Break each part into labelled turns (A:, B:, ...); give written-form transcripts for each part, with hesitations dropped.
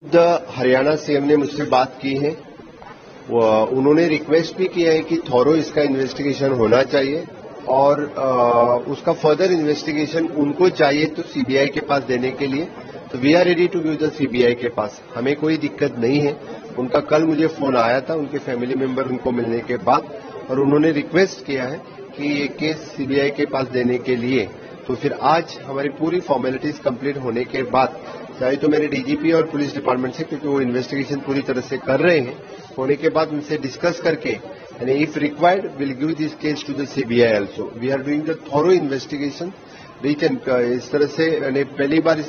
A: Haryana CM ने मुझसे बात की है। उन्होंने रिक्वेस्ट भी किया है कि थॉरो इसका इन्वेस्टिगेशन होना चाहिए और उसका फर्दर इन्वेस्टिगेशन उनको चाहिए तो सीबीआई के पास देने के लिए। तो we are ready to give the CBI के पास, हमें कोई दिक्कत नहीं है। उनका कल मुझे फोन आया था उनके फैमिली मेंबर उनको मिलने के बाद, और उन्होंने रिक्वेस्ट किया है कि ये केस सीबीआई के पास देने के लिए। तो फिर आज हमारी पूरी फॉर्मेलिटीज कंप्लीट होने के बाद, चाहे तो मेरे डीजीपी और पुलिस डिपार्टमेंट से, क्योंकि वो इन्वेस्टिगेशन पूरी तरह से कर रहे हैं, होने के बाद उनसे डिस्कस करके यानी if required will give this case to the CBI also. We are doing the thorough investigation reach and इस तरह से पहली बार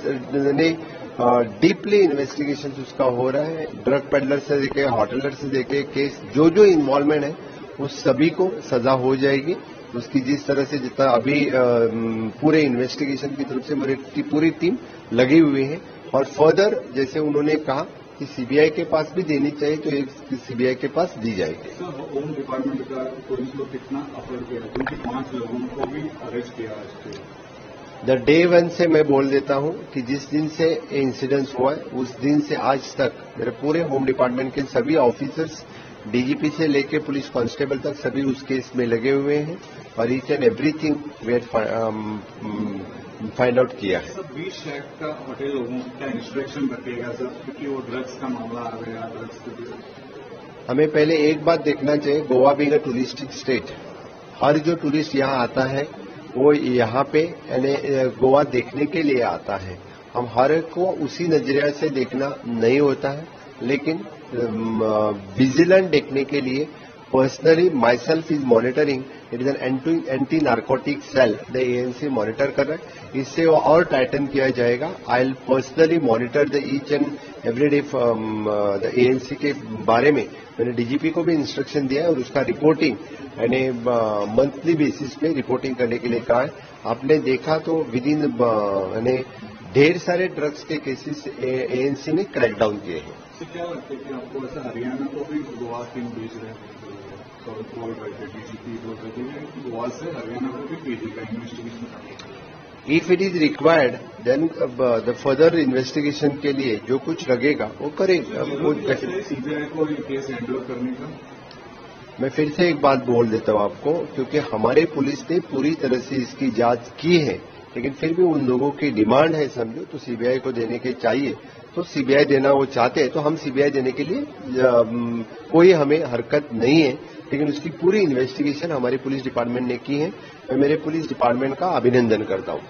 A: डीपली इन्वेस्टिगेशन उसका हो रहा है। ड्रग पेडलर से देखे, होटलर से देखे, केस जो इन्वॉल्वमेंट है उस सभी को सजा हो जाएगी। उसकी जिस तरह से जितना अभी पूरे इन्वेस्टिगेशन की तरफ से मेरी पूरी टीम लगी हुई है, और फर्दर जैसे उन्होंने कहा कि सीबीआई के पास भी देनी चाहिए तो एक सीबीआई के पास दी जाएगी।
B: सर, होम डिपार्टमेंट का पुलिस को कितना अफर्ट किया, क्योंकि 5 लोगों को भी अरेस्ट किया आज।
A: द डे वन से मैं बोल देता हूं कि जिस दिन से इंसिडेंस हुआ है उस दिन से आज तक मेरे पूरे होम डिपार्टमेंट के सभी ऑफिसर्स, डीजीपी से लेकर पुलिस कांस्टेबल तक, सभी उस केस में लगे हुए हैं और each and everything way find out किया है।
B: सर, 20 लाख का होटल लोगों का इंस्ट्रक्शन रखेगा सर, क्योंकि वो ड्रग्स का मामला आ गया। ड्रग्स
A: हमें पहले एक बात देखना चाहिए, Goa being a touristic state, हर जो टूरिस्ट यहाँ आता है वो यहाँ पे यानी गोवा देखने के लिए आता है। हम हर एक को उसी नजरिया से देखना नहीं होता है, लेकिन विजिलेंट देखने के लिए personally myself is monitoring. It is an anti narcotic cell, the ANC monitor कर रहा है। इससे वो और टाइटन किया जाएगा। I will personally monitor the each and every day the ANC के बारे में मैंने डीजीपी को भी इंस्ट्रक्शन दिया है, और उसका रिपोर्टिंग यानी मंथली बेसिस पे रिपोर्टिंग करने के लिए कहा है। आपने देखा तो विद इन यानी ढेर सारे ड्रग्स के केसेस एएनसी ने क्रैकडाउन किए हैं।
B: तो क्या लगता है कि आपको ऐसा हरियाणा को भी गोवा टीम भेज रहे हैं, डीजीपी बोल रहे हैं कि गोवा से हरियाणा को भी भेजेगा investigation.
A: If it is required then the further investigation के लिए जो कुछ लगेगा वो करेगा।
B: सीबीआई को ये केस हैंडल करने का
A: मैं फिर से एक बात बोल देता हूं आपको, क्योंकि हमारे पुलिस ने पूरी तरह से इसकी जांच की है, लेकिन फिर भी उन लोगों की डिमांड है समझो तो सीबीआई को देने के चाहिए, तो सीबीआई देना वो चाहते हैं तो हम सीबीआई देने के लिए कोई हमें हरकत नहीं है। लेकिन उसकी पूरी इन्वेस्टिगेशन हमारी पुलिस डिपार्टमेंट ने की है। मैं मेरे पुलिस डिपार्टमेंट का अभिनंदन करता हूं।